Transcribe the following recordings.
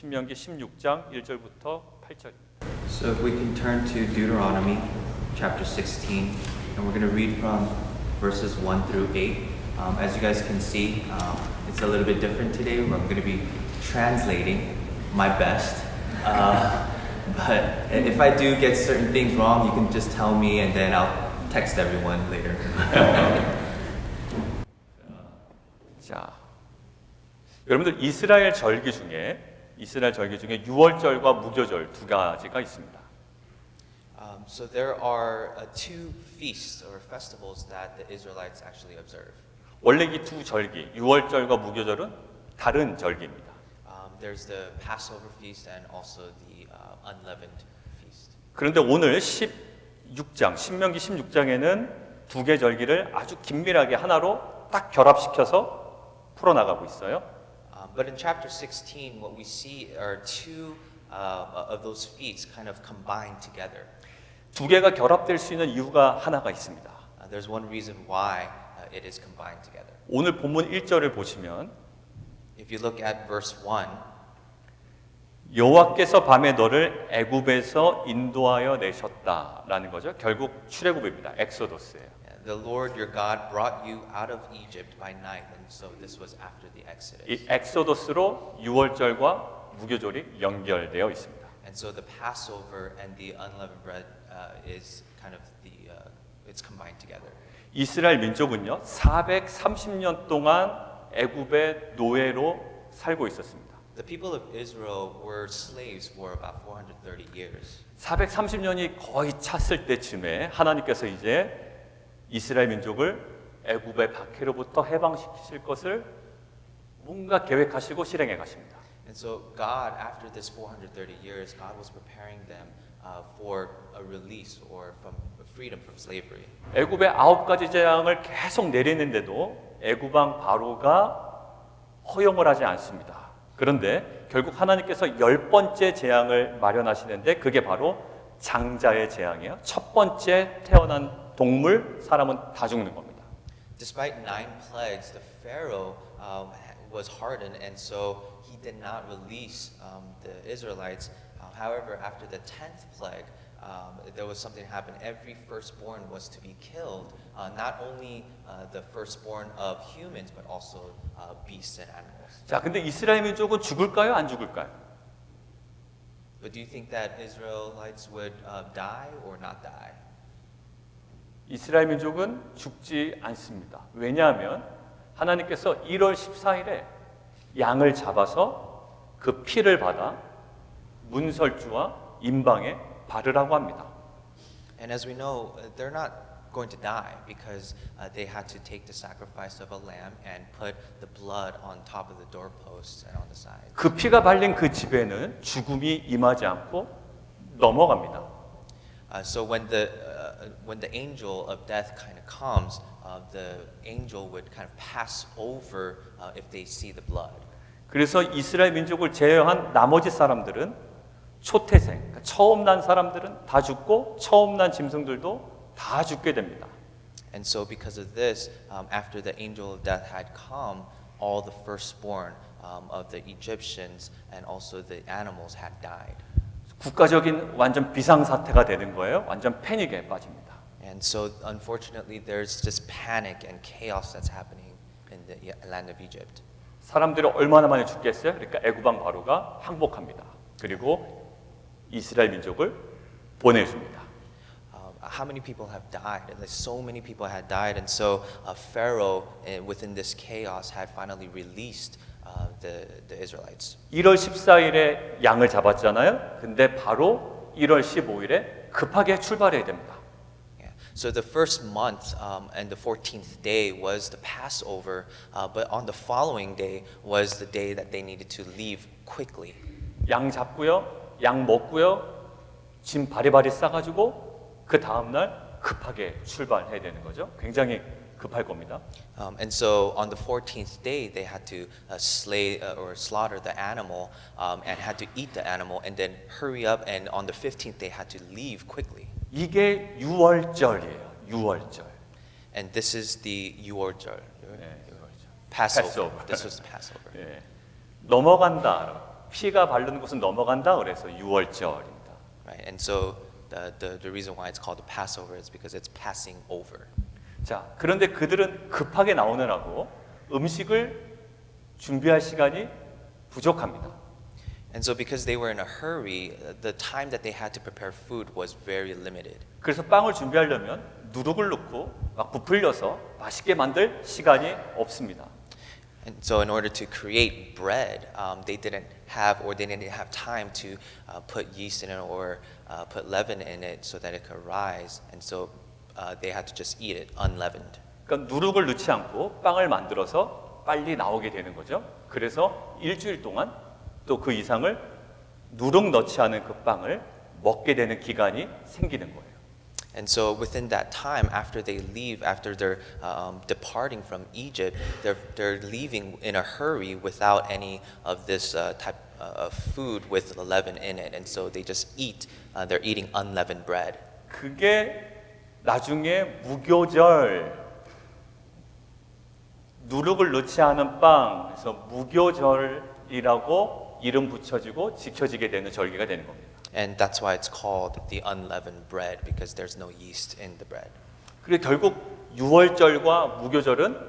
신명기 16장 1절부터 8절입니다. So if we can turn to Deuteronomy chapter 16, and we're going to read from verses 1 through 8. As you guys can see, it's a little bit different today. I'm going to be translating my best. But if I do get certain things wrong, you can just tell me and then I'll text everyone later. 자, 여러분들 이스라엘 절기 중에 6월절과 무교절 두 가지가 있습니다. So there are two feasts or festivals that the Israelites actually observe. 원래 이 두 절기, 6월절과 무교절은 다른 절기입니다. There's the Passover feast and also the unleavened feast. 그런데 오늘 16장, 신명기 16장에는 두 개 절기를 아주 긴밀하게 하나로 딱 결합시켜서 풀어나가고 있어요. But in chapter 16, what we see are two of those feasts kind of combined together. 두 개가 결합될 수 있는 이유가 하나가 있습니다. There's one reason why it is combined together. 오늘 본문 1절을 보시면 If you look at verse 1, 여호와께서 밤에 너를 애굽에서 인도하여 내셨다라는 거죠. 결국 출애굽입니다. 엑소더스예요. the Lord your God brought you out of Egypt by night, and so this was after the Exodus. 이 엑소더스로 6월절과 무교절이 연결되어 있습니다. And so the Passover and the unleavened bread is kind of it's combined together. 이스라엘 민족은요 430년 동안 애굽의 노예로 살고 있었습니다. The people of Israel were slaves for about 430 years. 430년이 거의 찼을 때쯤에 하나님께서 이제 이스라엘 민족을 애굽의 박해로부터 해방시키실 것을 뭔가 계획하시고 실행해 가십니다. And so God, after this 430 years, God was preparing them for a release or from freedom from slavery. 애굽의 9가지 재앙을 계속 내리는데도 애굽 왕 바로가 허용을 하지 않습니다. 그런데 결국 하나님께서 10번째 재앙을 마련하시는데 그게 바로 장자의 재앙이에요. 첫 번째 태어난 동물, 사람은 다 죽는 겁니다. Despite 9 plagues, the Pharaoh was hardened, and so he did not release the Israelites. However, after the 10th plague, there was something happen. Every firstborn was to be killed, not only the firstborn of humans, but also beasts and animals. 자, 근데 이스라엘 민족은 죽을까요, 안 죽을까요? But do you think that Israelites would die or not die? 이스라엘 민족은 죽지 않습니다. 왜냐하면 하나님께서 1월 14일에 양을 잡아서 그 피를 받아 문설주와 임방에 바르라고 합니다. And as we know, they're not going to die because they had to take the sacrifice of a lamb and put the blood on top of the doorposts and on the sides. 그 피가 발린 그 집에는 죽음이 임하지 않고 넘어갑니다. So when the angel of death kind of comes, the angel would kind of pass over if they see the blood. 그래서 이스라엘 민족을 제외한 나머지 사람들은 초태생, 그러니까 처음 난 사람들은 다 죽고 처음 난 짐승들도 다 죽게 됩니다. And so because of this, after the angel of death had come, all the firstborn of the Egyptians and also the animals had died. 국가적인 완전 비상사태가 되는 거예요. 완전 패닉에 빠집니다. And so unfortunately there's just panic and chaos that's happening in the land of Egypt. 사람들이 얼마나 많이 죽겠어요? 그러니까 애굽 왕 바로가 항복합니다. 그리고 이스라엘 민족을 보내줍니다. How many people have died? And so many people had died, and so Pharaoh, within this chaos, had finally released the Israelites. 1월 14일에 양을 잡았잖아요. 근데 바로 1월 15일에 급하게 출발해야 됩니다. Yeah. So the first month and the 14th day was the Passover, but on the following day was the day that they needed to leave quickly. 양 잡고요, 양 먹고요, 짐 바리바리 싸가지고 그 다음 날 급하게 출발해야 되는 거죠. 굉장히 급할 겁니다. And so on the 14th day, they had to slay or slaughter the animal and had to eat the animal and then hurry up. And on the 15th, they had to leave quickly. 이게 6월절이에요. 6월절. And this is the 유월절, 네, Passover. Passover. This was the Passover. 예. 넘어간다. 피가 바르는 곳은 넘어간다. 그래서 유월절입니다. right? And so the reason why it's called the Passover is because it's passing over. 자, 그런데 그들은 급하게 나오느라고 음식을 준비할 시간이 부족합니다. And so because they were in a hurry, the time that they had to prepare food was very limited. 그래서 빵을 준비하려면 누룩을 넣고 막 부풀려서 맛있게 만들 시간이 없습니다. And so in order to create bread, they didn't have time to put yeast in it or put leaven in it so that it could rise. And so they had to just eat it unleavened. 그러니까 누룩을 넣지 않고 빵을 만들어서 빨리 나오게 되는 거죠. 그래서 일주일 동안 또 그 이상을 누룩 넣지 않은 그 빵을 먹게 되는 기간이 생기는 거예요. And so within that time, after they leave, after they're departing from Egypt, they're leaving in a hurry without any of this type of food with leaven in it. And so they just eat, they're eating unleavened bread. 그게 나중에 무교절, 누룩을 넣지 않은 빵, 그래서 무교절이라고 이름 붙여지고 지켜지게 되는 절기가 되는 겁니다. And that's why it's called the unleavened bread, because there's no yeast in the bread. 그리고 결국 유월절과 무교절은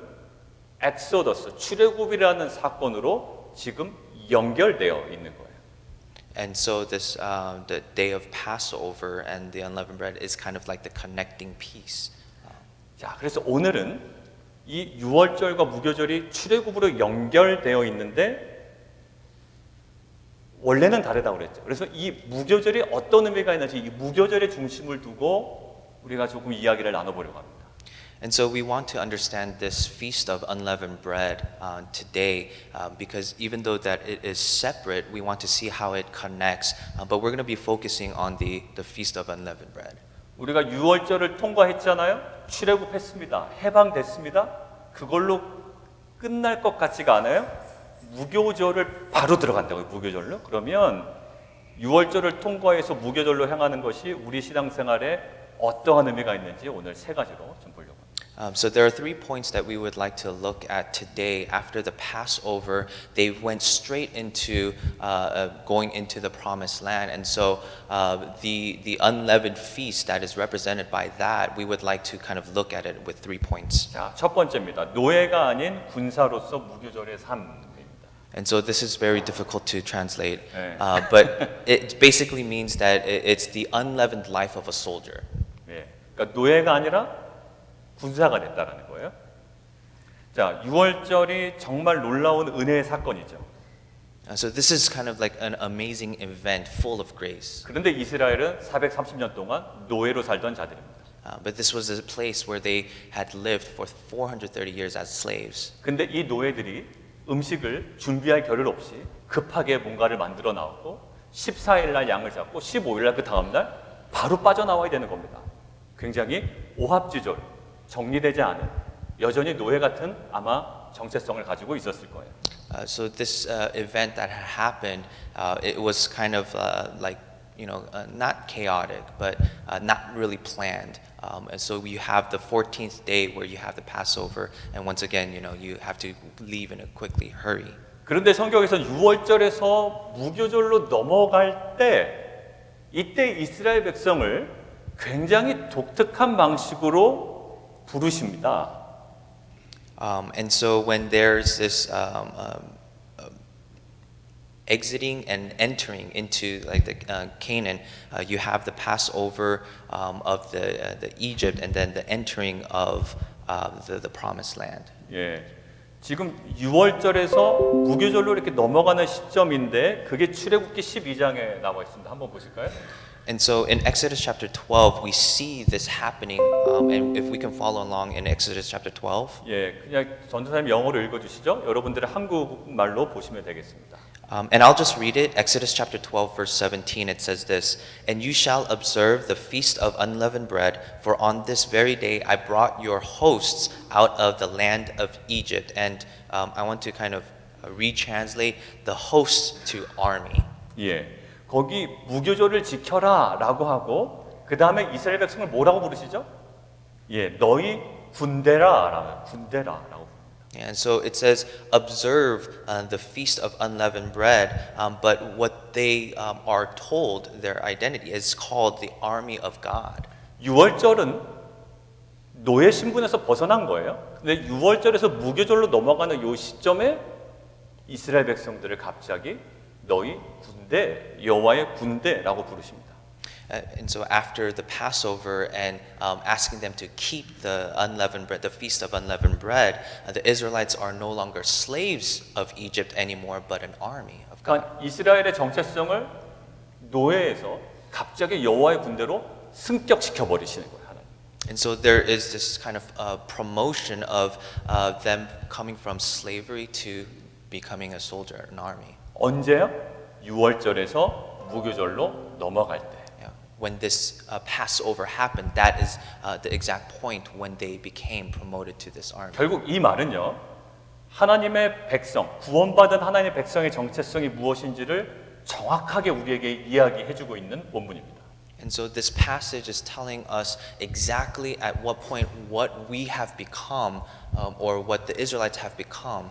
엑소더스, 출애굽이라는 사건으로 지금 연결되어 있는 거예요. And so this the day of Passover and the unleavened bread is kind of like the connecting piece. 자, 그래서 오늘은 이 유월절과 무교절이 출애굽으로 연결되어 있는데 원래는 다르다고 그랬죠. 그래서 이 무교절이 어떤 의미가 있는지 이 무교절의 중심을 두고 우리가 조금 이야기를 나눠보려고 합니다. And so we want to understand this feast of unleavened bread today because even though that it is separate, we want to see how it connects. But we're going to be focusing on the feast of unleavened bread. 우리가 유월절을 통과했잖아요. 출애굽했습니다. 해방됐습니다. 그걸로 끝날 것 같지가 않아요. 무교절을 바로 들어간다고요. 무교절로. 그러면 유월절을 통과해서 무교절로 향하는 것이 우리 신앙생활에 어떠한 의미가 있는지 오늘 세 가지로 좀 보려고 합니다. So there are 3 points that we would like to look at today. After the Passover, they went straight into going into the promised land. And so the unleavened feast that is represented by that, we would like to kind of look at it with 3 points. 자, 첫 번째입니다. 노예가 아닌 군사로서 무교절의 삶입니다. And so this is very difficult to translate, 네. but it basically means that it's the unleavened life of a soldier. 예, 그러니까 노예가 아니라 군사가 됐다라는 거예요. 자, 유월절이 정말 놀라운 은혜의 사건이죠. So this is kind of like an amazing event full of grace. 그런데 이스라엘은 430년 동안 노예로 살던 자들입니다. But this was a place where they had lived for 430 years as slaves. 근데 이 노예들이 음식을 준비할 겨를 없이 급하게 뭔가를 만들어 나오고 14일 날 양을 잡고 15일 날 그 다음 날 바로 빠져나와야 되는 겁니다. 굉장히 오합지졸, 정리되지 않은 여전히 노예 같은 아마 정체성을 가지고 있었을 거예요. So this event that had happened, it was kind of like, you know, not chaotic, but not really planned. And so you have the 14th day where you have the Passover, and once again, you know, you have to leave in a quickly hurry. 그런데 성경에서 유월절에서 무교절로 넘어갈 때 이때 이스라엘 백성을 굉장히 독특한 방식으로 부르십니다. And so when there's this exiting and entering into like the Canaan, you have the Passover of the Egypt, and then the entering of the Promised Land. 예, 지금 유월절에서 무교절로 이렇게 넘어가는 시점인데 그게 출애굽기 12장에 나와 있습니다. 한번 보실까요? And so in Exodus chapter 12, we see this happening. And if we can follow along in Exodus chapter 12. 예, 그냥 전도사님 영어로 읽어주시죠. 여러분들은 한국말로 보시면 되겠습니다. And I'll just read it. Exodus chapter 12, verse 17, it says this, "And you shall observe the feast of unleavened bread, for on this very day I brought your hosts out of the land of Egypt." And I want to kind of retranslate the hosts to army. 예, 거기 무교절을 지켜라라고 하고 그 다음에 이스라엘 백성을 뭐라고 부르시죠? 예, 너희 군대라라고 부릅니다. And so it says, observe the feast of unleavened bread, but what they are told, their identity, is called the army of God. 유월절은 노예 신분에서 벗어난 거예요. 근데 유월절에서 무교절로 넘어가는 요 시점에 이스라엘 백성들을 갑자기 너희 군대, 여호와의 군대라고 부르십니다. And so after the Passover and asking them to keep the unleavened bread, the feast of unleavened bread, the Israelites are no longer slaves of Egypt anymore, but an army of God. 그러니까 이스라엘의 정체성을 노예에서 갑자기 여호와의 군대로 승격시켜 버리시는 거예요. 하나님. And so there is this kind of promotion of them coming from slavery to becoming a soldier, an army. 언제요? 유월절에서 무교절로 넘어갈 때. Yeah. When this Passover happened, that is the exact point when they became promoted to this army. 결국 이 말은요. 하나님의 백성, 구원받은 하나님의 백성의 정체성이 무엇인지를 정확하게 우리에게 이야기해 주고 있는 본문입니다. And so this passage is telling us exactly at what point what we have become, or what the Israelites have become,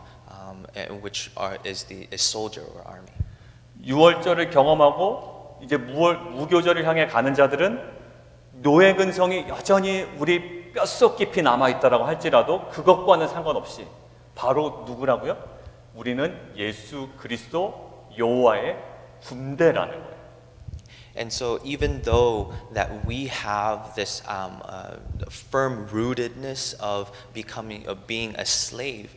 which is the soldier or army. 유월절을 경험하고 이제 무교절을 향해 가는 자들은 노예 근성이 여전히 우리 뼛속 깊이 남아 있다라고 할지라도 그것과는 상관없이 바로 누구라고요? 우리는 예수 그리스도 여호와의 군대라는 거예요. And so even though that we have this firm rootedness of being a slave,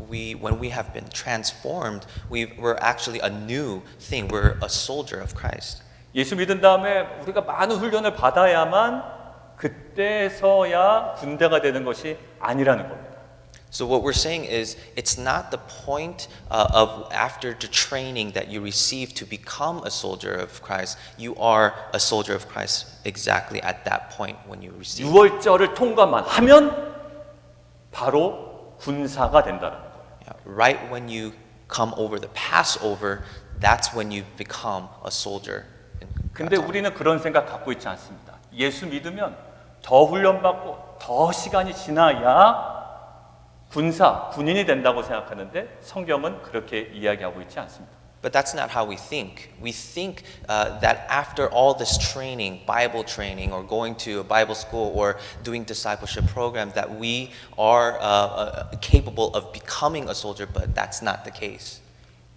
when we have been transformed, we're actually a new thing. We're a soldier of Christ. 예수 믿은 다음에 우리가 많은 훈련을 받아야만 그때서야 군대가 되는 것이 아니라는 겁니다. So what we're saying is, it's not the point of after the training that you receive to become a soldier of Christ. You are a soldier of Christ exactly at that point when you receive. 유월절을 통과만 하면 바로 군사가 된다는 거예요. Yeah, right when you come over the Passover, that's when you become a soldier. 근데 우리는 그런 생각 갖고 있지 않습니다. 예수 믿으면 더 훈련받고 더 시간이 지나야 군인이 된다고 생각하는데 성경은 그렇게 이야기하고 있지 않습니다. But that's not how we think. We think that after all this training, Bible training, or going to a Bible school, or doing discipleship program, that we are capable of becoming a soldier, but that's not the case.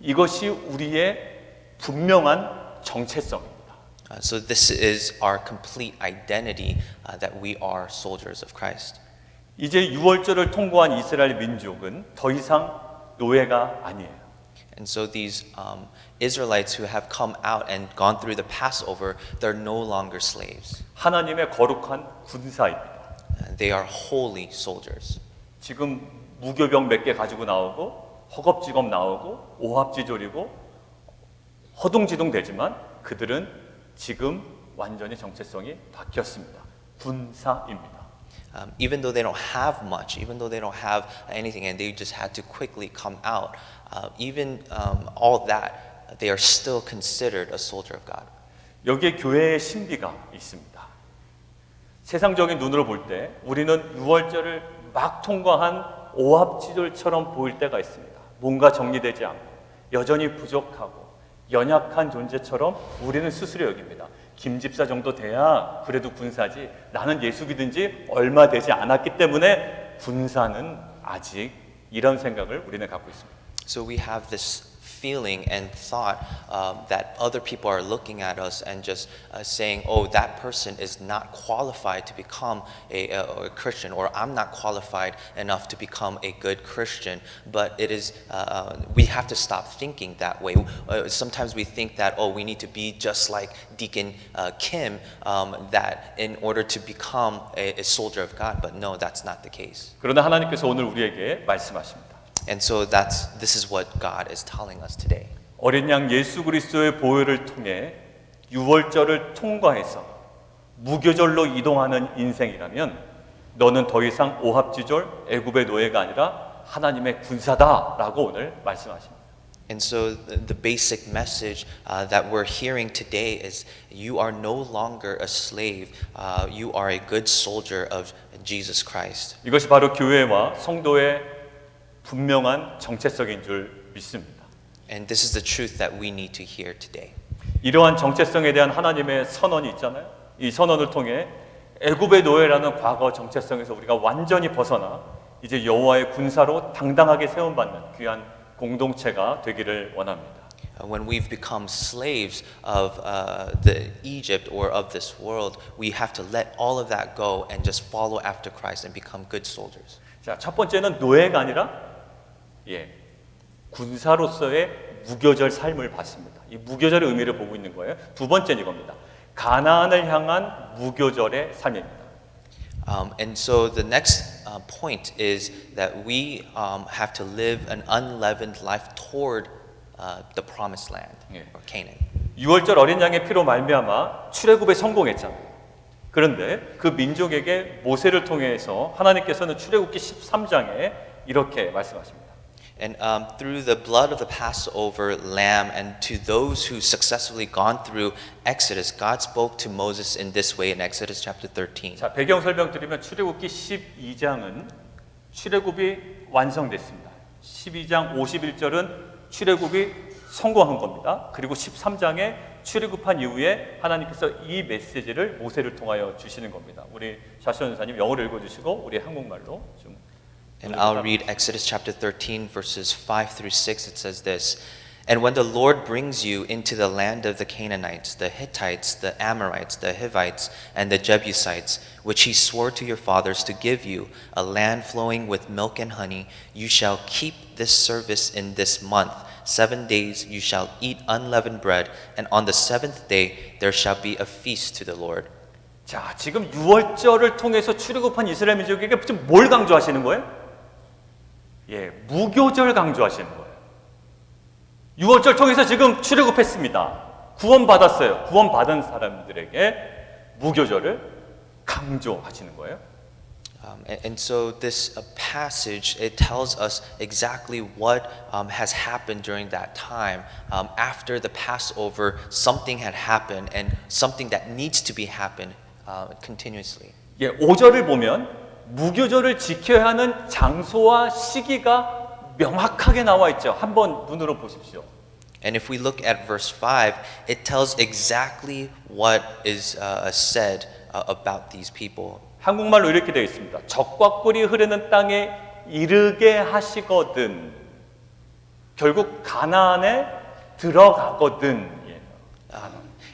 이것이 우리의 분명한 정체성입니다. So this is our complete identity, that we are soldiers of Christ. 이제 유월절을 통과한 이스라엘 민족은 더 이상 노예가 아니에요. And so these Israelites who have come out and gone through the Passover, they're no longer slaves. 하나님의 거룩한 군사입니다. They are holy soldiers. 지금 무교병 몇 개 가지고 나오고 허겁지겁 나오고 오합지졸이고 허둥지둥 되지만 그들은 지금 완전히 정체성이 바뀌었습니다. 군사입니다. Even though they don't have much, even though they don't have anything, and they just had to quickly come out, even all that, they are still considered a soldier of God. 여기에 교회의 신비가 있습니다. 세상적인 눈으로 볼 때 우리는 유월절을 막 통과한 오합지졸처럼 보일 때가 있습니다. 뭔가 정리되지 않고 여전히 부족하고 연약한 존재처럼 우리는 스스로 여깁니다. 김 집사 정도 돼야 그래도 군사지. 나는 예수 믿은 지 얼마 되지 않았기 때문에 군사는 아직 이런 생각을 우리는 갖고 있습니다. So we have this feeling and thought that other people are looking at us and just saying, oh, that person is not qualified to become a Christian, or I'm not qualified enough to become a good Christian. But it is, we have to stop thinking that way. Sometimes we think that, oh, we need to be just like Deacon Kim, that in order to become a soldier of God. But no, that's not the case. 그러나 하나님께서 오늘 우리에게 말씀하십니다. And so this is what God is telling us today. 어린 양 예수 그리스도의 보혈을 통해 유월절을 통과해서 무교절로 이동하는 인생이라면 너는 더 이상 오합지졸 애굽의 노예가 아니라 하나님의 군사다라고 오늘 말씀하십니다. And so the basic message that we're hearing today is you are no longer a slave. You are a good soldier of Jesus Christ. 이것이 바로 교회와 성도의 분명한 정체성인 줄 믿습니다. And this is the truth that we need to hear today. 이러한 정체성에 대한 하나님의 선언이 있잖아요. 이 선언을 통해 애굽의 노예라는 과거 정체성에서 우리가 완전히 벗어나 이제 여호와의 군사로 당당하게 세움받는 귀한 공동체가 되기를 원합니다. When we've become slaves of the Egypt or of this world, we have to let all of that go and just follow after Christ and become good soldiers. 자, 첫 번째는 노예가 아니라 군사로서의 무교절 삶을 받습니다. 이 무교절의 의미를 보고 있는 거예요. 두 번째는 이겁니다. 가나안을 향한 무교절의 삶입니다. And so the next point is that we have to live an unleavened life toward the promised land or Canaan. 6월절 어린 양의 피로 말미암아 출애굽에 성공했잖아요. 그런데 그 민족에게 모세를 통해서 하나님께서는 출애굽기 13장에 이렇게 말씀하십니다. And through the blood of the Passover lamb and to those who successfully gone through Exodus, God spoke to Moses in this way in Exodus chapter 13. 자, 배경 설명드리면 출애굽기 12장은 출애굽이 완성됐습니다. 12장 51절은 출애굽이 성공한 겁니다. 그리고 13장에 출애굽한 이후에 하나님께서 이 메시지를 모세를 통하여 주시는 겁니다. 우리 샤션 선사님 영어로 읽어주시고 우리 한국말로 좀. And I'll read Exodus chapter 13 verses 5 through 6. It says this, And when the Lord brings you into the land of the Canaanites, the Hittites, the Amorites, the Hivites, and the Jebusites, which he swore to your fathers to give you, a land flowing with milk and honey, you shall keep this service in this month. 7 days you shall eat unleavened bread, and on the seventh day there shall be a feast to the Lord. 자, 지금 6월절을 통해서 출애굽한 이스라엘 민족에게 지금 뭘 강조하시는 거예요? 무교절 강조하시는 거예요. 6월절 통해서 지금 출애굽했습니다. 구원받았어요. 구원받은 사람들에게 무교절을 강조하시는 거예요. And so this passage, it tells us exactly what has happened during that time. After the Passover, something had happened and something that needs to be happened continuously. 5절을 보면 무교절을 지켜야 하는 장소와 시기가 명확하게 나와 있죠. 한번 눈으로 보십시오. And if we look at verse 5, it tells exactly what is said about these people. 한국말로 이렇게 되어 있습니다. 적과 꿀이 흐르는 땅에 이르게 하시거든. 결국 가나안에 들어가거든.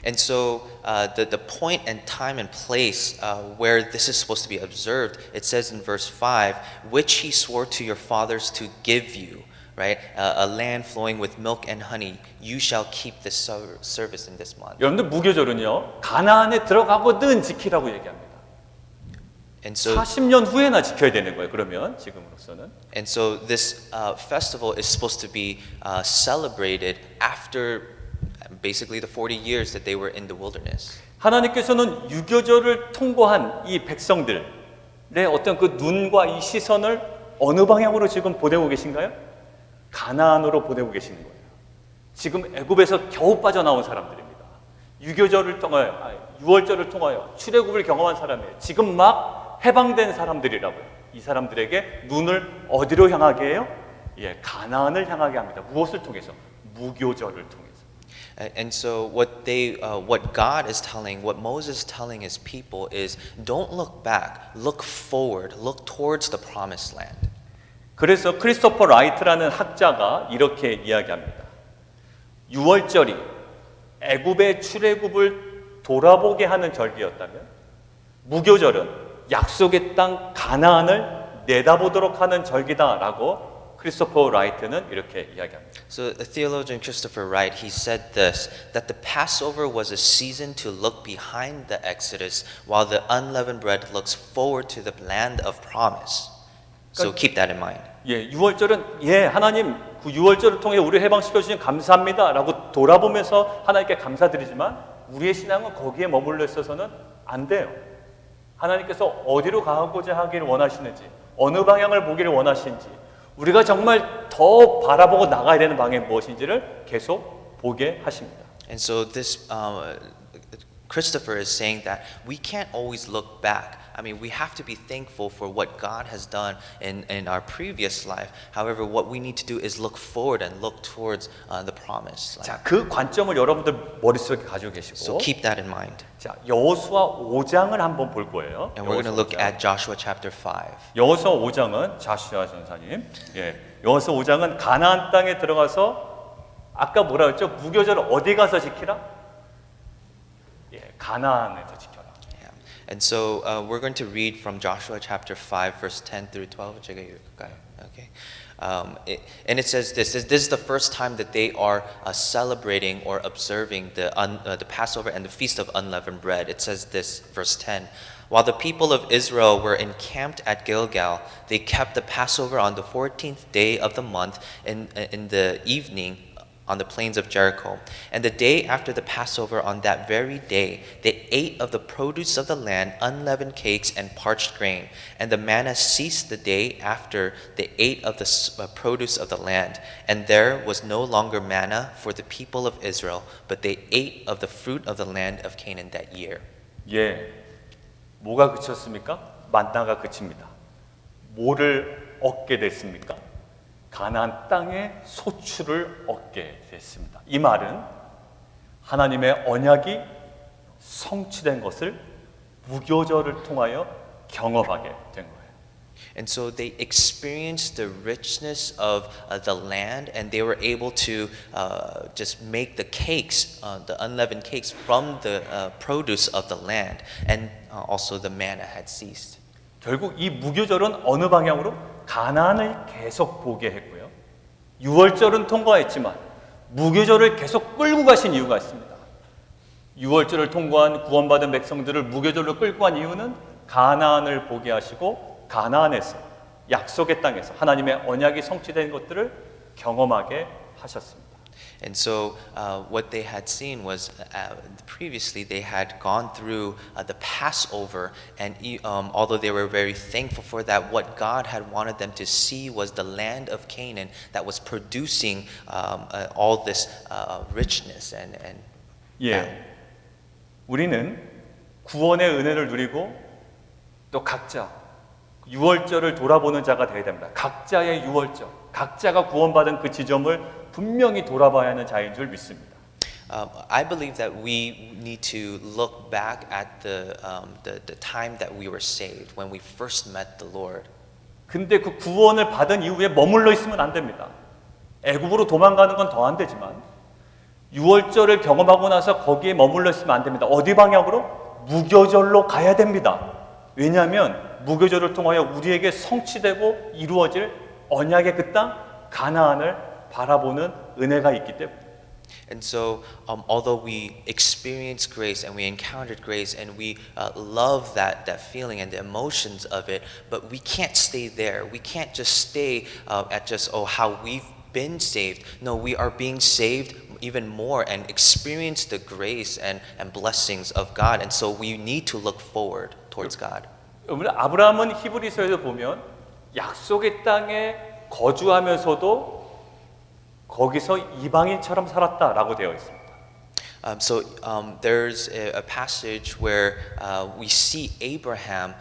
And so the point and time and place where this is supposed to be observed, it says in verse 5, which he swore to your fathers to give you, right? A land flowing with milk and honey, you shall keep this service in this month. 여러분들 무교절은요, 가나안에 들어가거든 지키라고 얘기합니다. And so 40년 후에나 지켜야 되는 거예요. 그러면 지금으로서는. And so this festival is supposed to be celebrated after basically the 40 years that they were in the wilderness. 하나님께서는 유교절을 통과한 이 백성들의 어떤 그 눈과 이 시선을 어느 방향으로 지금 보내고 계신가요? 가나안으로 보내고 계시는 거예요. 지금 애굽에서 겨우 빠져나온 사람들입니다. 유교절을 통하여, 6월절을 통하여 출애굽을 경험한 사람이에요. 지금 막 해방된 사람들이라고요. 이 사람들에게 눈을 어디로 향하게 해요? 가나안을 향하게 합니다. 무엇을 통해서? 무교절을 통해서. And so what God is telling, what Moses is telling his people is, don't look back, look forward, look towards the promised land. 그래서 크리스토퍼 라이트라는 학자가 이렇게 이야기합니다. 6월절이 애굽의 출애굽을 돌아보게 하는 절기였다면 무교절은 약속의 땅 가나안을 내다보도록 하는 절기다라고 크리스토퍼 라이트는 이렇게 이야기합니다. So the theologian Christopher Wright, he said this, that the Passover was a season to look behind the Exodus, while the unleavened bread looks forward to the land of promise. So keep that in mind. 6월절은 하나님 그 6월절을 통해 우리 해방시켜 주신 감사합니다라고 돌아보면서 하나님께 감사드리지만 우리의 신앙은 거기에 머물러 있어서는 안 돼요. 하나님께서 어디로 가고자 하기를 원하시는지, 어느 방향을 보기를 원하시는지, 우리가 정말 더 바라보고 나가야 되는 방향이 무엇인지를 계속 보게 하십니다. And so this Christopher is saying that we can't always look back, I mean, we have to be thankful for what God has done in our previous life. However, what we need to do is look forward and look towards the promise. 자, 그 관점을 여러분들 머릿속에 가지고 계시고 So keep that in mind. 자, 여호수아 5장을 한번 볼 거예요. And we're going to look 여호수아 at Joshua chapter 5. 여호수아 5장은 자시아 전사님. 예. 여호수아 5장은 가나안 땅에 들어가서 아까 뭐라 했죠? 무교절을 어디 가서 지키라? 예, 가나안에서 지켜라. Yeah. And so we're going to read from Joshua chapter 5, verse 10 through 12. 제가 읽을까요? Okay. And it says this is the first time that they are celebrating or observing the Passover and the Feast of Unleavened Bread. It says this, verse 10. While the people of Israel were encamped at Gilgal, they kept the Passover on the 14th day of the month in the evening on the plains of Jericho. And the day after the Passover, on that very day, they ate of the produce of the land, unleavened cakes and parched grain. And the manna ceased the day after they ate of the produce of the land. And there was no longer manna for the people of Israel, but they ate of the fruit of the land of Canaan that year. 예. 뭐가 그쳤습니까? 만나가 그칩니다. 뭐를 얻게 됐습니까? 가나안 땅의 소출을 얻게 됐습니다. 이 말은 하나님의 언약이 성취된 것을 무교절을 통하여 경험하게 된 거예요. And so they experienced the richness of the land, and they were able to just make the cakes, the unleavened cakes from the produce of the land, and also the manna had ceased. 결국 이 무교절은 어느 방향으로? 가나안을 계속 보게 했고요. 유월절은 통과했지만 무교절을 계속 끌고 가신 이유가 있습니다. 유월절을 통과한 구원받은 백성들을 무교절로 끌고 간 이유는 가나안을 보게 하시고 가나안에서 약속의 땅에서 하나님의 언약이 성취된 것들을 경험하게 하셨습니다. And so what they had seen was previously they had gone through the Passover, and although they were very thankful for that, what God had wanted them to see was the land of Canaan that was producing all this richness and 예, 우리는 구원의 은혜를 누리고 또 각자 유월절을 돌아보는 자가 되어야 됩니다. 각자의 유월절, 각자가 구원받은 그 지점을 분명히 돌아봐야 하는 자인 줄 믿습니다. I believe that we need to look back at the time that we were saved, when we first met the Lord. 근데 그 구원을 받은 이후에 머물러 있으면 안 됩니다. 애굽으로 도망가는 건 더 안 되지만 유월절을 경험하고 나서 거기에 머물러 있으면 안 됩니다. 어디 방향으로? 무교절로 가야 됩니다. 왜냐하면 무교절을 통하여 우리에게 성취되고 이루어질 언약의 그 땅 가나안을 바라보는 은혜가 있기 때문에. And so, although we experienced grace and we encountered grace and we love that feeling and the emotions of it, but we can't stay there. We can't just stay at just how we've been saved. No, we are being saved even more and experience the grace and blessings of God. And so we need to look forward towards God. 아브라함은 히브리서에서 보면 약속의 땅에 거주하면서도 거기서 이방인처럼 살았다라고 되어 있습니다. There's a passage where we see Abraham,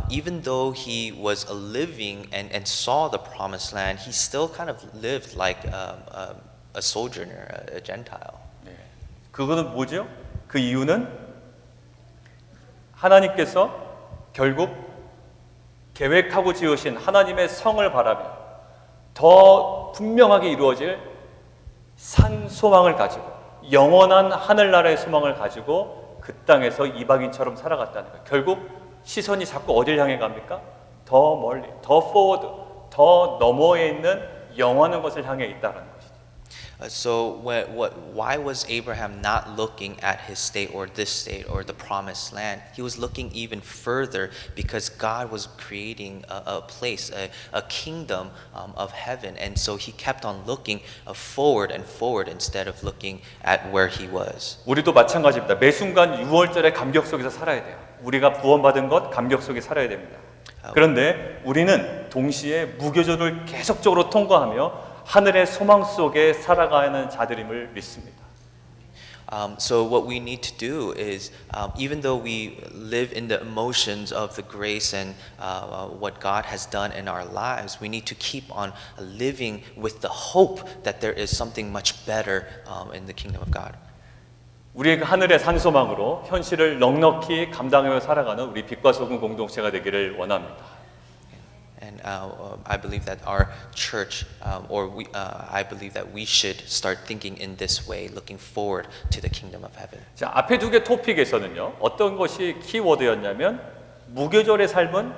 even though he was living and saw the promised land, he still kind of lived like a sojourner, a Gentile. 네. 그거는 뭐죠? 그 이유는 하나님께서 결국 계획하고 지으신 하나님의 성을 바라며 더 분명하게 이루어질 산 소망을 가지고 영원한 하늘나라의 소망을 가지고 그 땅에서 이방인처럼 살아갔다는 거예요. 결국 시선이 자꾸 어딜 향해 갑니까? 더 멀리, 더 포워드, 더 너머에 있는 영원한 것을 향해 있다는 것이죠. So why was Abraham not looking at his state or this state or the promised land? He was looking even further because God was creating a place, a kingdom of heaven. And so he kept on looking forward and forward instead of looking at where he was. 우리도 마찬가지입니다. 매 순간 유월절의 감격 속에서 살아야 돼요. 우리가 구원받은 것 감격 속에 살아야 됩니다. 그런데 우리는 동시에 무교절을 계속적으로 통과하며 하늘의 소망 속에 살아가는 자들임을 믿습니다. So what we need to do is, even though we live in the emotions of the grace and what God has done in our lives, we need to keep on living with the hope that there is something much better in the kingdom of God. 우리의 그 하늘의 산소망으로 현실을 넉넉히 감당하며 살아가는 우리 빛과 소금 공동체가 되기를 원합니다. And I believe that our church, I believe that we should start thinking in this way, looking forward to the kingdom of heaven. 자, 앞에 두 개 토픽에서는요. 어떤 것이 키워드였냐면 무교절의 삶은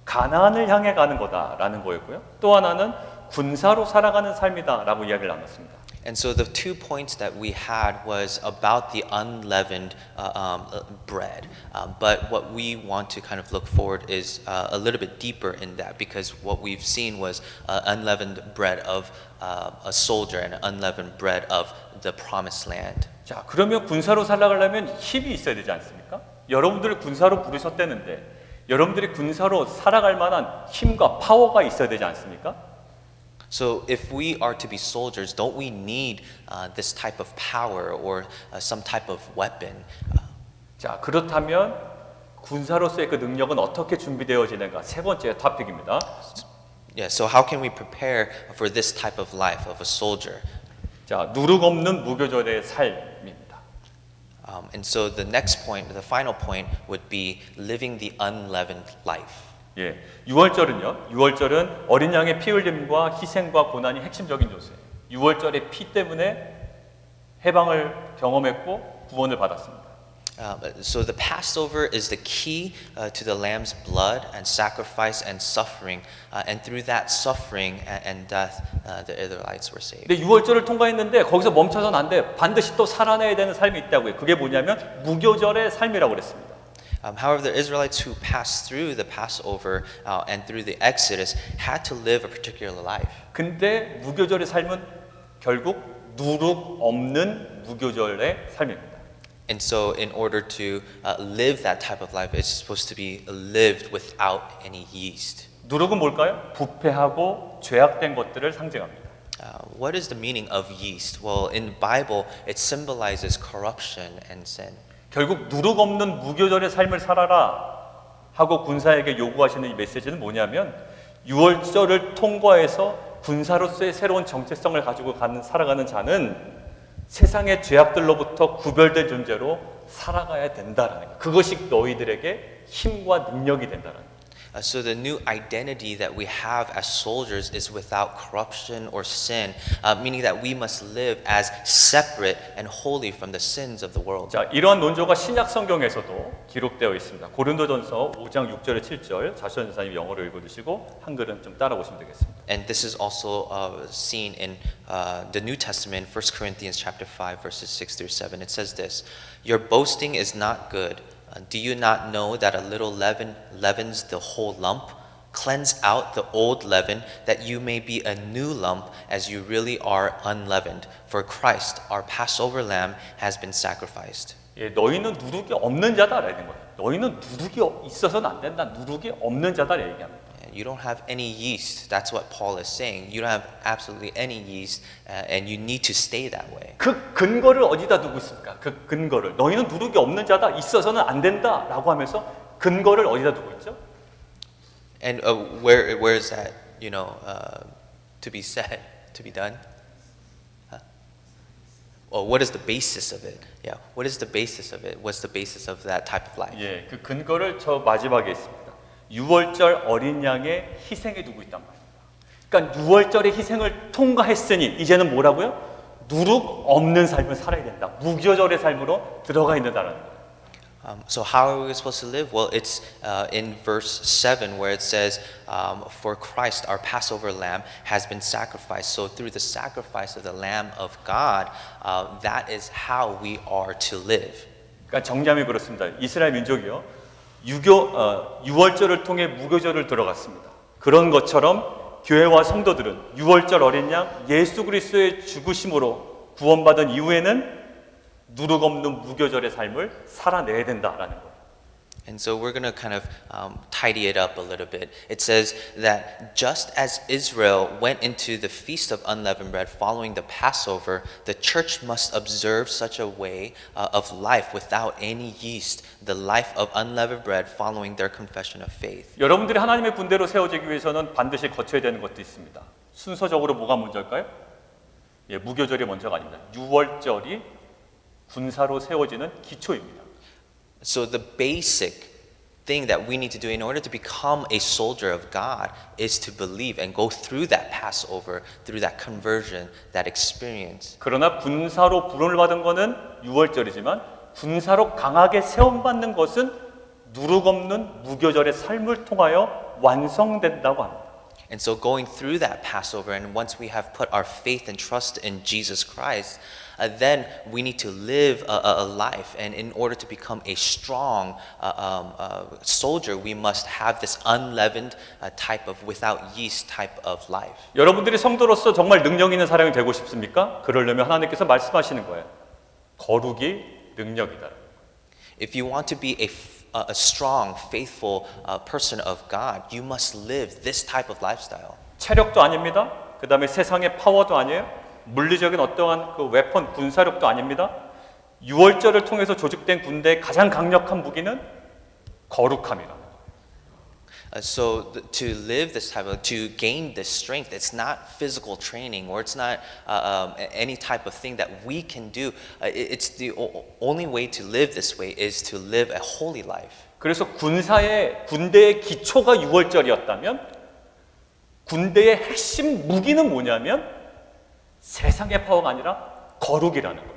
가나안을 향해 가는 거다라는 거였고요. 또 하나는 군사로 살아가는 삶이다라고 이야기를 나눴습니다. And so the 2 points that we had was about the unleavened bread. But what we want to kind of look forward is a little bit deeper in that, because what we've seen was unleavened bread of a soldier and unleavened bread of the promised land. 자, 그러면 군사로 살아가려면 힘이 있어야 되지 않습니까? 여러분들을 군사로 부르셨다는데 여러분들이 군사로 살아갈 만한 힘과 파워가 있어야 되지 않습니까? So if we are to be soldiers, don't we need this type of power or some type of weapon? 자, 그렇다면 군사로서의 그 능력은 어떻게 준비되어지는가? 세 번째 토픽입니다. Yeah, so how can we prepare for this type of life of a soldier? 자, 누룩 없는 무교절의 삶입니다. And so the next point, the final point would be living the unleavened life. 예, 6월절은요. 6월절은 어린 양의 피 흘림과 희생과 고난이 핵심적인 요소예요. 6월절의 피 때문에 해방을 경험했고 구원을 받았습니다. So the Passover is the key to the Lamb's blood and sacrifice and suffering, and through that suffering and death, the Israelites were saved. 근데 6월절을 통과했는데 거기서 멈춰서는 안 돼. 반드시 또 살아내야 되는 삶이 있다고요. 그게 뭐냐면 무교절의 삶이라고 그랬습니다. However, the Israelites who passed through the Passover and through the Exodus had to live a particular life. 근데 무교절의 삶은 결국 누룩 없는 무교절의 삶입니다. And so, in order to live that type of life, it's supposed to be lived without any yeast. 누룩은 뭘까요? 부패하고 죄악된 것들을 상징합니다. What is the meaning of yeast? Well, in the Bible, it symbolizes corruption and sin. 결국 누룩 없는 무교절의 삶을 살아라 하고 군사에게 요구하시는 이 메시지는 뭐냐면 6월절을 통과해서 군사로서의 새로운 정체성을 가지고 살아가는 자는 세상의 죄악들로부터 구별된 존재로 살아가야 된다라는 거예요. 그것이 너희들에게 힘과 능력이 된다라는 거예요. So the new identity that we have as soldiers is without corruption or sin, meaning that we must live as separate and holy from the sins of the world. 자, 이러한 논조가 신약 성경에서도 기록되어 있습니다. 고린도전서 5장 6절에 7절 자수현 전사님 영어로 읽어주시고 한글은 좀 따라오시면 되겠습니다. And this is also seen in the New Testament, 1 Corinthians chapter 5, verses 6 through 7. It says this: "Your boasting is not good. Do you not know that a little leaven leavens the whole lump? Cleanse out the old leaven, that you may be a new lump, as you really are unleavened. For Christ, our Passover lamb, has been sacrificed." 예, 너희는 누룩이 없는 자다라는 거예요. 너희는 누룩이 있어서는 안 된다. 누룩이 없는 자다 얘기합니다. You don't have any yeast. That's what Paul is saying. You don't have absolutely any yeast, and you need to stay that way. 그 근거를 어디다 두고 있습니까? 그 근거를 너희는 누룩이 없는 자다. 있어서는 안 된다라고 하면서 근거를 어디다 두고 있죠? And where is that? To be said, to be done. Well, what is the basis of it? Yeah, what is the basis of it? What's the basis of that type of life? 예, 그 근거를 저 마지막에 있습니다. 6월절 어린 양의 희생에 두고 있단 말입니다. 그러니까 6월절의 희생을 통과했으니 이제는 뭐라고요? 누룩 없는 삶을 살아야 된다. 무교절의 삶으로 들어가 있는다라는 거예요. So how are we supposed to live? Well, it's in verse 7 where it says, "For Christ, our Passover lamb, has been sacrificed." So through the sacrifice of the Lamb of God, that is how we are to live. 그러니까 정리하면 그렇습니다. 이스라엘 민족이요. 6월절을 통해 무교절을 들어갔습니다. 그런 것처럼 교회와 성도들은 6월절 어린 양 예수 그리스도의 죽으심으로 구원받은 이후에는 누룩 없는 무교절의 삶을 살아내야 된다라는 거예요. And so we're going to kind of tidy it up a little bit. It says that just as Israel went into the Feast of Unleavened Bread following the Passover, the church must observe such a way of life without any yeast, the life of unleavened bread following their confession of faith. 여러분들이 하나님의 군대로 세워지기 위해서는 반드시 거쳐야 되는 것도 있습니다. 순서적으로 뭐가 먼저일까요? 예, 무교절이 먼저가 아닙니다. 유월절이 군사로 세워지는 기초입니다. So the basic thing that we need to do in order to become a soldier of God is to believe and go through that Passover, through that conversion, that experience. 그러나 군사로 부름을 받은 것은 유월절이지만 군사로 강하게 세움받는 것은 누룩 없는 무교절의 삶을 통하여 완성된다고 합니다. And so going through that Passover, and once we have put our faith and trust in Jesus Christ, then we need to live a life. And in order to become a strong soldier, we must have this unleavened type of, without yeast type of life. 여러분들이 성도로서 정말 능력 있는 사람이 되고 싶습니까? 그러려면 하나님께서 말씀하시는 거예요. 거룩이 능력이다. If you want to be a strong, faithful person of God, you must live this type of lifestyle. 체력도 아닙니다. 그 다음에 세상의 파워도 아니에요. 물리적인 어떠한 그 웨폰, 군사력도 아닙니다. 유월절을 통해서 조직된 군대의 가장 강력한 무기는 거룩함이다. So to live this type of, to gain this strength, it's not physical training or it's not any type of thing that we can do. It's the only way to live this way is to live a holy life. 그래서 군대의 기초가 유월절이었다면 군대의 핵심 무기는 뭐냐면 세상의 파워가 아니라 거룩이라는 거예요.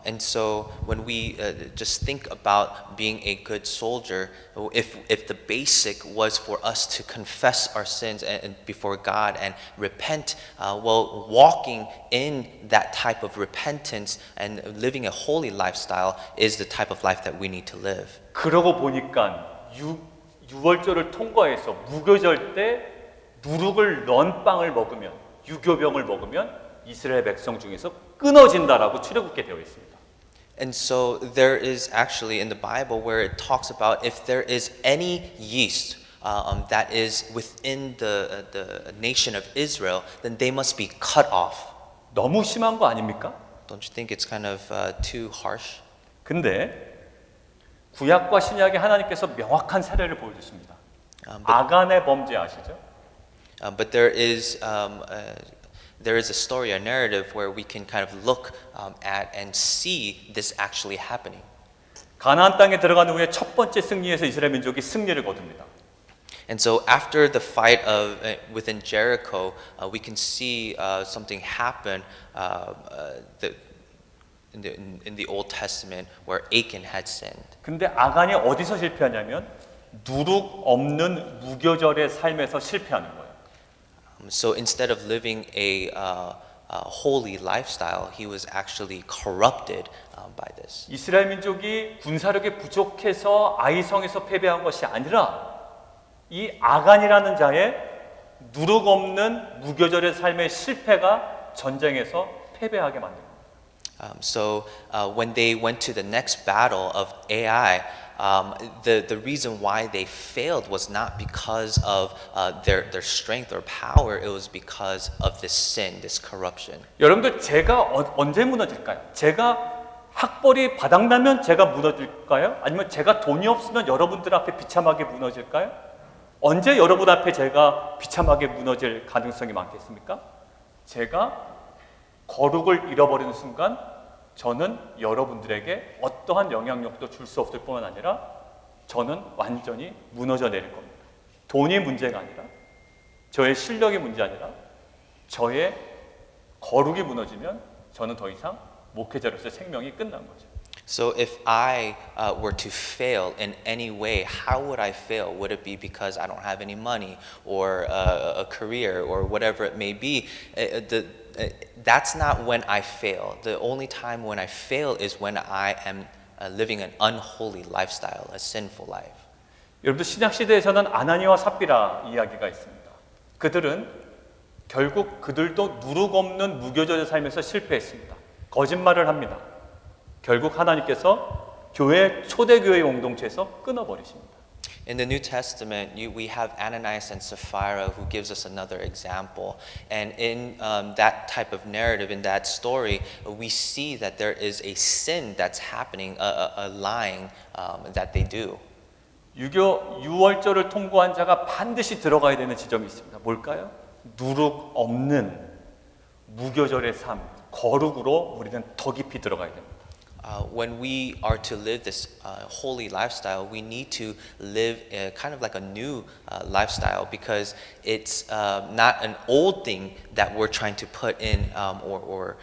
And so when we just think about being a good soldier, if the basic was for us to confess our sins and before God and repent, well, walking in that type of repentance and living a holy lifestyle is the type of life that we need to live. 그러고 보니까 유월절을 통과해서 무교절 때 누룩을 넣은 빵을 먹으면 유교병을 먹으면 이스라엘 백성 중에서 끊어진다라고 출애굽기에 되어 있습니다. And so there is actually in the Bible where it talks about if there is any yeast that is within the nation of Israel, then they must be cut off. 너무 심한 거 아닙니까? Don't you think it's kind of too harsh? 근데 구약과 신약에 하나님께서 명확한 사례를 보여주십니다. 아간의 범죄 아시죠? But there is a story, a narrative where we can kind of look at and see this actually happening. 가나안 땅에 들어간 후에 첫 번째 승리에서 이스라엘 민족이 승리를 거둡니다. And so after the fight of within Jericho, we can see something happen in the Old Testament where Achan had sinned. 근데 아간이 어디서 실패하냐면 누룩 없는 무교절의 삶에서 실패하는 거예요. So instead of living a holy lifestyle, he was actually corrupted by this. 이스라엘 민족이 군사력이 부족해서 아이성에서 패배한 것이 아니라 이 아간이라는 자의 누룩 없는 무교절의 삶의 실패가 전쟁에서 패배하게 만듭니다. So when they went to the next battle of Ai, the reason why they failed was not because of their strength or power. It was because of this sin, this corruption. 여러분들 제가 언제 무너질까요? 제가 학벌이 바닥나면 제가 무너질까요? 아니면 제가 돈이 없으면 여러분들 앞에 비참하게 무너질까요? 언제 여러분 앞에 제가 비참하게 무너질 가능성이 많겠습니까? 제가 거룩을 잃어버리는 순간 저는 여러분들에게 어떠한 영향력도 줄 수 없을 뿐만 아니라 저는 완전히 무너져 내릴 겁니다. 돈이 문제가 아니라 저의 실력이 문제 아니라 저의 거룩이 무너지면 저는 더 이상 목회자로서의 생명이 끝난 거죠. So if I were to fail in any way, how would I fail? Would it be because I don't have any money or a career or whatever it may be? That's not when I fail. The only time when I fail is when I am living an unholy lifestyle, a sinful life. 여러분들 신약 시대에서는 아나니와 삽비라 이야기가 있습니다. 그들은 결국 그들도 누룩 없는 무교절의 삶에서 실패했습니다. 거짓말을 합니다. 결국 하나님께서 초대교회 공동체에서 끊어버리십니다. In the New Testament, we have Ananias and Sapphira who gives us another example. And in that type of narrative, in that story, we see that there is a sin that's happening, a lying that they do. 유교 6월절을 통과한 자가 반드시 들어가야 되는 지점이 있습니다. 뭘까요? 누룩 없는 무교절의 삶, 거룩으로 우리는 더 깊이 들어가야 됩니다. When we are to live this holy lifestyle, we need to live kind of like a new lifestyle because it's not an old thing that we're trying to put in or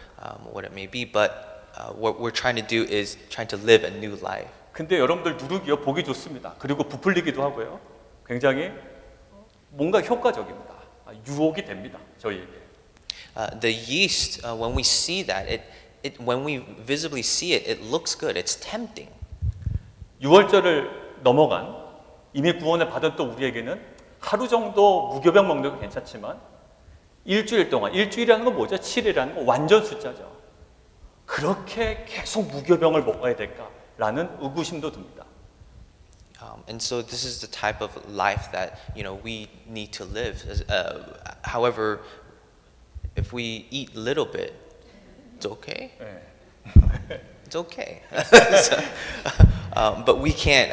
what it may be, but what we're trying to do is trying to live a new life. 근데 여러분들 누룩이요 보기 좋습니다. 그리고 부풀리기도 하고요. 굉장히 뭔가 효과적입니다. 유혹이 됩니다. 저희에게. The yeast, when we see that, when we visibly see it, it looks good. It's tempting. 6월절을 넘어간 이미 구원을 받은 또 우리에게는 하루 정도 무교병 먹는 거 괜찮지만 일주일 동안, 일주일이라는 건 뭐죠? 7일이라는 건 완전 숫자죠. 그렇게 계속 무교병을 먹어야 될까라는 의구심도 듭니다. And so this is the type of life that we need to live. However, if we eat little bit, it's okay. It's okay. So, but we can't.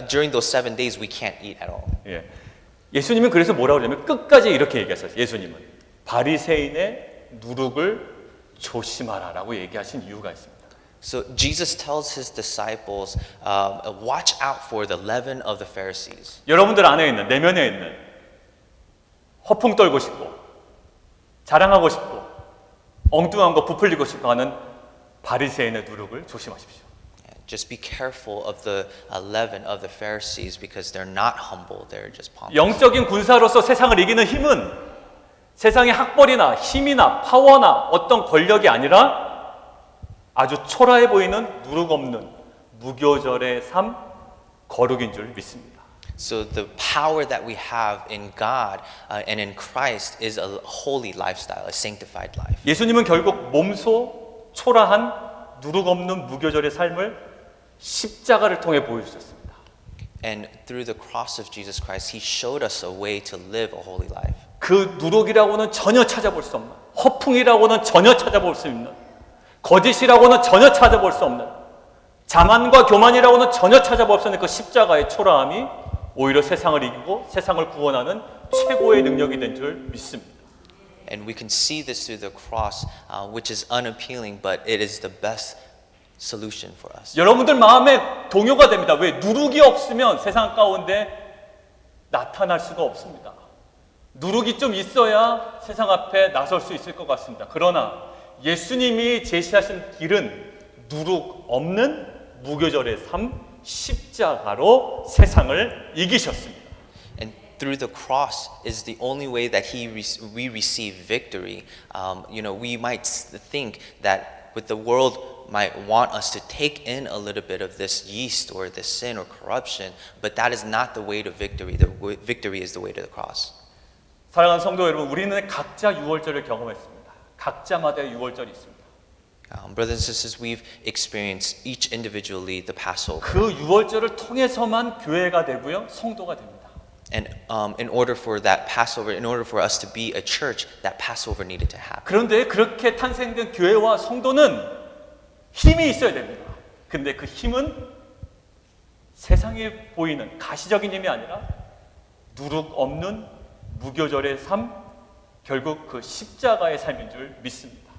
During those 7 days, we can't eat at all. 예. 예수님은 그래서 뭐라고 그러냐면 끝까지 이렇게 얘기하셨어요. 예수님은 바리새인의 누룩을 조심하라라고 얘기하신 이유가 있습니다. So Jesus tells his disciples, watch out for the leaven of the Pharisees. 여러분들 안에 있는 내면에 있는 허풍 떨고 싶고 자랑하고 싶고 엉뚱한 거 부풀리고 싶어 하는 바리새인의 누룩을 조심하십시오. Just be careful of the leaven of the Pharisees because they're not humble, they're just pompous. 영적인 군사로서 세상을 이기는 힘은 세상의 학벌이나 힘이나 파워나 어떤 권력이 아니라 아주 초라해 보이는 누룩 없는 무교절의 삶, 거룩인 줄 믿습니다. So the power that we have in God and in Christ is a holy lifestyle, a sanctified life. 예수님은 결국 몸소 초라한 누룩 없는 무교절의 삶을 십자가를 통해 보여주셨습니다. And through the cross of Jesus Christ, He showed us a way to live a holy life. 그 누룩이라고는 전혀 찾아볼 수 없는, 허풍이라고는 전혀 찾아볼 수 없는, 거짓이라고는 전혀 찾아볼 수 없는, 자만과 교만이라고는 전혀 찾아볼 수 없는 그 십자가의 초라함이 오히려 세상을 이기고 세상을 구원하는 최고의 능력이 된 줄 믿습니다. And we can see this through the cross, which is unappealing, but it is the best solution for us. 여러분들 마음에 동요가 됩니다. 왜? 누룩이 없으면 세상 가운데 나타날 수가 없습니다. 누룩이 좀 있어야 세상 앞에 나설 수 있을 것 같습니다. 그러나 예수님이 제시하신 길은 누룩 없는 무교절의 삶, 십자가로 세상을 이기셨습니다. And through the cross is the only way that we receive victory. We might think that with the world might want us to take in a little bit of this yeast or this sin or corruption, but that is not the way to victory. The victory is the way to the cross. 사랑하는 성도 여러분, 우리는 각자 유월절을 경험했습니다. 각자마다의 유월절이 있습니다. Brothers and sisters, we've experienced each individually the Passover. 그 유월절을 통해서만 교회가 되고요, 성도가 됩니다. And in order for that Passover, in order for us to be a church, that Passover needed to happen. 그런데 그렇게 탄생된 교회와 성도는 힘이 있어야 됩니다. 근데 그 힘은 세상에 보이는 가시적인 힘이 아니라 누룩 없는 무교절의 삶, 결국 그 십자가의 삶인 줄 믿습니다.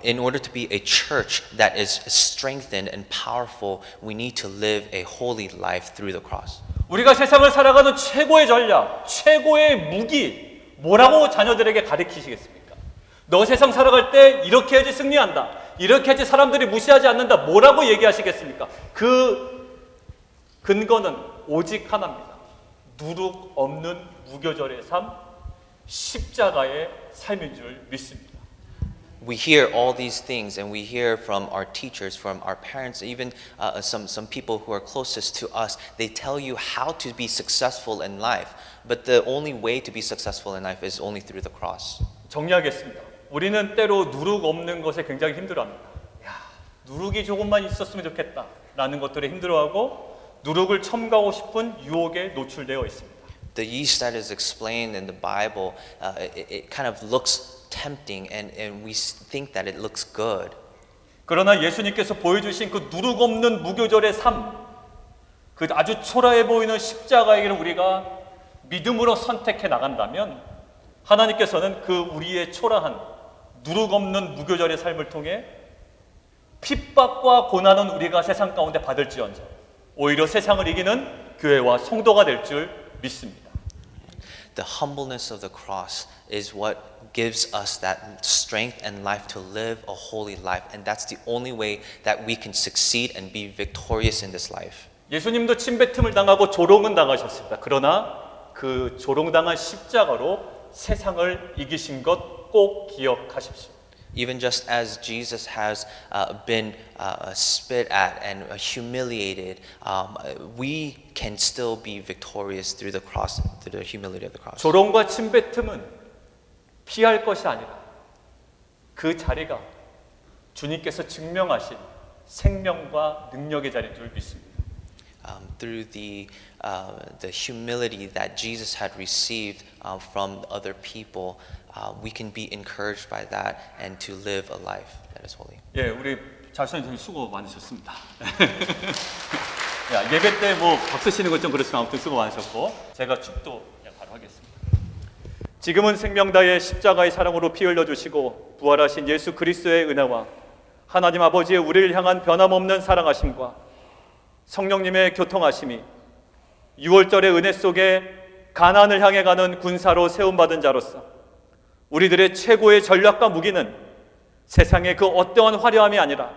In order to be a church that is strengthened and powerful, we need to live a holy life through the cross. 우리가 세상을 살아가는 최고의 전략, 최고의 무기, 뭐라고 자녀들에게 가르치시겠습니까? 너 세상 살아갈 때 이렇게 해야지 승리한다. 이렇게 해야지 사람들이 무시하지 않는다. 뭐라고 얘기하시겠습니까? 그 근거는 오직 하나입니다. 누룩 없는 무교절의 삶, 십자가의 삶인 줄 믿습니다. We hear all these things, and we hear from our teachers, from our parents, even some people who are closest to us. They tell you how to be successful in life, but the only way to be successful in life is only through the cross. 정리하겠습니다. 우리는 때로 누룩 없는 것에 굉장히 힘들어합니다. 야, 누룩이 조금만 있었으면 좋겠다. 라는 것들에 힘들어하고 누룩을 첨가하고 싶은 유혹에 노출되어 있습니다. The yeast that is explained in the Bible, it kind of looks tempting, and we think that it looks good. 그러나 예수님께서 보여주신 그 누룩 없는 무교절의 삶, 그 아주 초라해 보이는 십자가의 길을 우리가 믿음으로 선택해 나간다면 하나님께서는 그 우리의 초라한 누룩 없는 무교절의 삶을 통해 핍박과 고난은 우리가 세상 가운데 받을지언정 오히려 세상을 이기는 교회와 성도가 될 줄 믿습니다. The humbleness of the cross is what gives us that strength and life to live a holy life, and that's the only way that we can succeed and be victorious in this life. 예수님도 침뱉음을 당하고 조롱은 당하셨습니다. 그러나 그 조롱당한 십자가로 세상을 이기신 것 꼭 기억하십시오. Even just as Jesus has been spit at and humiliated, we can still be victorious through the cross, through the humility of the cross. 조롱과 침뱉음은 피할 것이 아니라 그 자리가 주님께서 증명하신 생명과 능력의 자리인 줄 믿습니다. Through the humility that Jesus had received from other people, we can be encouraged by that and to live a life that is holy. 예, 우리 자수님 수고 많으셨습니다. 야, 예배 때 뭐 박수 치는 것 좀 그렇지만 아무튼 수고 많으셨고 제가 축도 바로 하겠습니다. 지금은 생명다의 십자가의 사랑으로 피 흘려 주시고 부활하신 예수 그리스도의 은혜와 하나님 아버지의 우리를 향한 변함없는 사랑하심과 성령님의 교통하심이 6월절의 은혜 속에 가나안을 향해 가는 군사로 세움받은 자로서 우리들의 최고의 전략과 무기는 세상의 그 어떠한 화려함이 아니라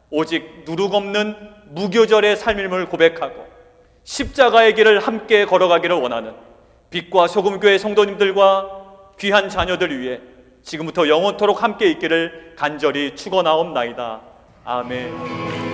오직 누룩 없는 무교절의 삶임을 고백하고 십자가의 길을 함께 걸어가기를 원하는 빛과 소금교회 성도님들과 귀한 자녀들 위해 지금부터 영원토록 함께 있기를 간절히 축원하옵나이다. 아멘.